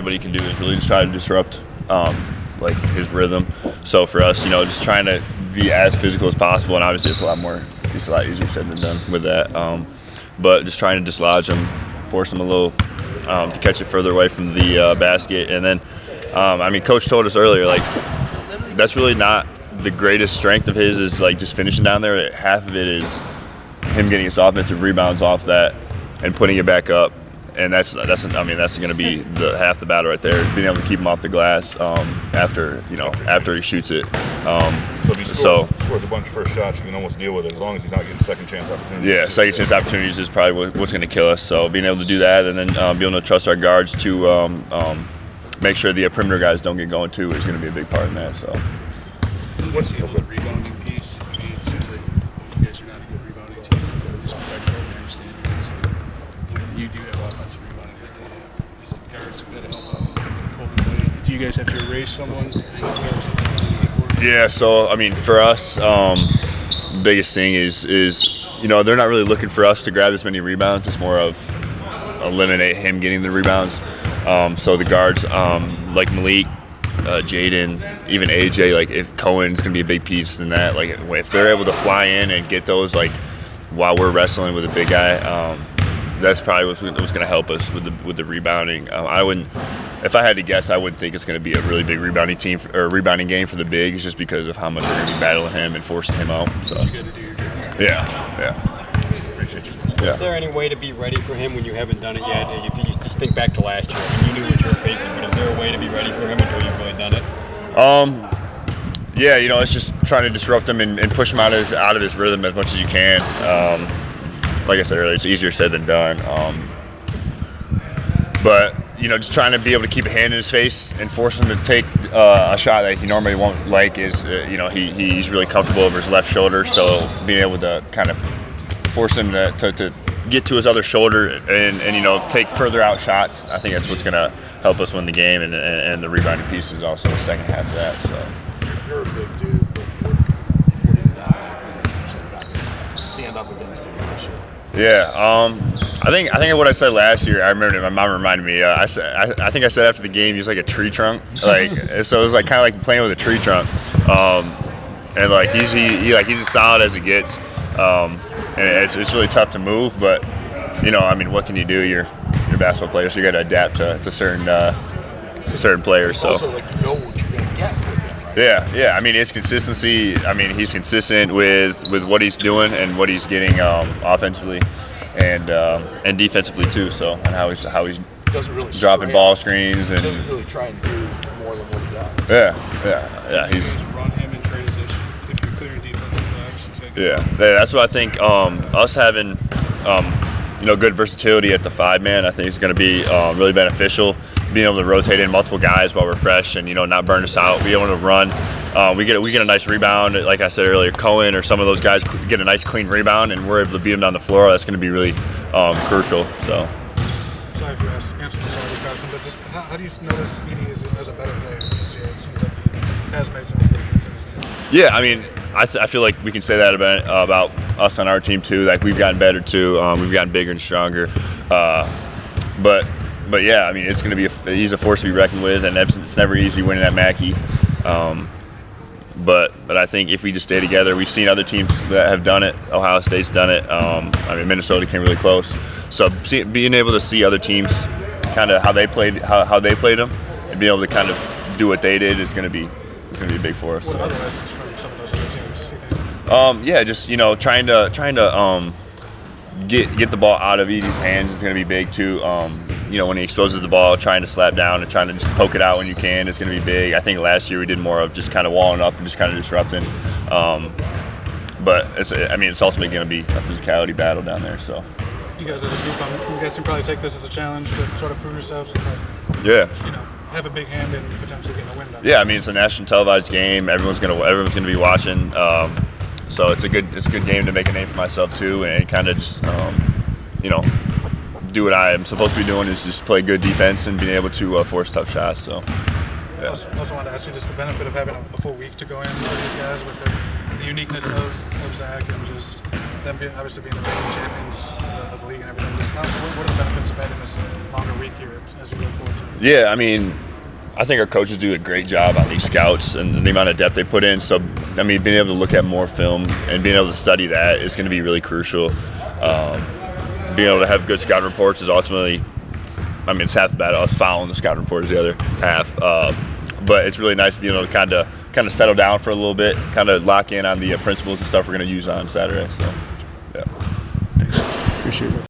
anybody can do is really just try to disrupt like his rhythm. So for us, just trying to be as physical as possible, and obviously it's a lot easier said than done with that. But just trying to dislodge him, force him a little to catch it further away from the basket, and then Coach told us earlier, like, that's really not the greatest strength of his is like just finishing down there. Half of it is him getting his offensive rebounds off that and putting it back up. And that's going to be the half the battle right there, is being able to keep him off the glass after he shoots it. So if he scores a bunch of first shots, you can almost deal with it as long as he's not getting second chance opportunities. Yeah, second chance opportunities is probably what's going to kill us. So being able to do that, and then being able to trust our guards to make sure the perimeter guys don't get going too, is going to be a big part in that. So. What's the rebounding piece? I mean, it seems like you guys are not a good rebounding team, at least with I understand. So you do have offensive rebounding, but they have these guards who got to help out holding the weight. Do you guys have to erase someone? Yeah, so for us, the biggest thing is they're not really looking for us to grab as many rebounds. It's more of eliminate him getting the rebounds. So the guards like Malik, Jaden, even AJ, like if Cohen's gonna be a big piece in that, like if they're able to fly in and get those like while we're wrestling with a big guy, that's probably what's gonna help us with the rebounding. If I had to guess, I wouldn't think it's gonna be a really big rebounding team or rebounding game for the bigs, just because of how much we're gonna be battling him and forcing him out. So yeah. Appreciate you. Yeah. Is there any way to be ready for him when you haven't done it yet? If you just think back to last year, you knew what you were facing, but is there a way to be ready for him until you've really done it? Yeah, it's just trying to disrupt him and push him out of his rhythm as much as you can. Like I said earlier, it's easier said than done. But just trying to be able to keep a hand in his face and force him to take a shot that he normally won't like is, he's really comfortable over his left shoulder, so being able to kind of force him to get to his other shoulder and take further out shots. I think that's what's going to help us win the game, and the rebounding piece is also the second half of that. So You're a big dude, but what is that? Stand up against him this year. Yeah, I think what I said last year, I remember my mom reminded me. I think I said after the game, he was like a tree trunk, like so it was like kind of like playing with a tree trunk, and like he's as solid as it gets. And it's really tough to move, but what can you do? You're a basketball player, so you got to adapt to certain players. So also, what you're gonna get with him, right? Yeah. His consistency. He's consistent with what he's doing and what he's getting offensively and defensively too. So and how he's doesn't really dropping ball screens and doesn't really try and do more than what he does. Yeah. He's run him in transition if you're clearing defensive backs. Exactly. Yeah, that's what I think. Us having, good versatility at the 5-man, I think is going to be really beneficial. Being able to rotate in multiple guys while we're fresh and not burn us out. Be able to run. We get a nice rebound. Like I said earlier, Cohen or some of those guys get a nice clean rebound, and we're able to beat them down the floor. That's going to be really crucial. So. Sorry for answering this already, Carson, but just how do you notice Edey as a better player this year? It seems like he has made some improvements in his game. Yeah, I feel like we can say that about us on our team too. Like we've gotten better too. We've gotten bigger and stronger. But yeah, he's going to be he's a force to be reckoned with, and it's never easy winning at Mackey. But I think if we just stay together, we've seen other teams that have done it. Ohio State's done it. Minnesota came really close. So being able to see other teams, kind of how they played them, and being able to kind of do what they did is going to be a big for us. What other lessons from some of those other teams, you think? Just trying to get the ball out of Edey's hands is going to be big too. When he exposes the ball, trying to slap down and trying to just poke it out when you can is going to be big. I think last year we did more of just kind of walling up and just kind of disrupting. But it's ultimately going to be a physicality battle down there. So. You guys as a group, I'm guessing probably take this as a challenge to sort of prove yourselves. Yeah. Have a big hand in potentially getting a win. Yeah, it's a national televised game. Everyone's gonna be watching. So it's a good game to make a name for myself too, and kind of just do what I am supposed to be doing, is just play good defense and being able to force tough shots. So. Yeah. I also wanted to ask you just the benefit of having a full week to go in for these guys with the uniqueness of Zach and just them obviously being the reigning champions of the league and everything. Just What are the benefits of having this longer week here as you look forward to it? Yeah, I mean, I think our coaches do a great job on these scouts and the amount of depth they put in. So, I mean, being able to look at more film and being able to study that is going to be really crucial. Being able to have good scouting reports is ultimately, I mean, it's half the battle. Us following the scouting report is the other half. But it's really nice to be able to kind of settle down for a little bit, kind of lock in on the principles and stuff we're going to use on Saturday. So, yeah. Appreciate it.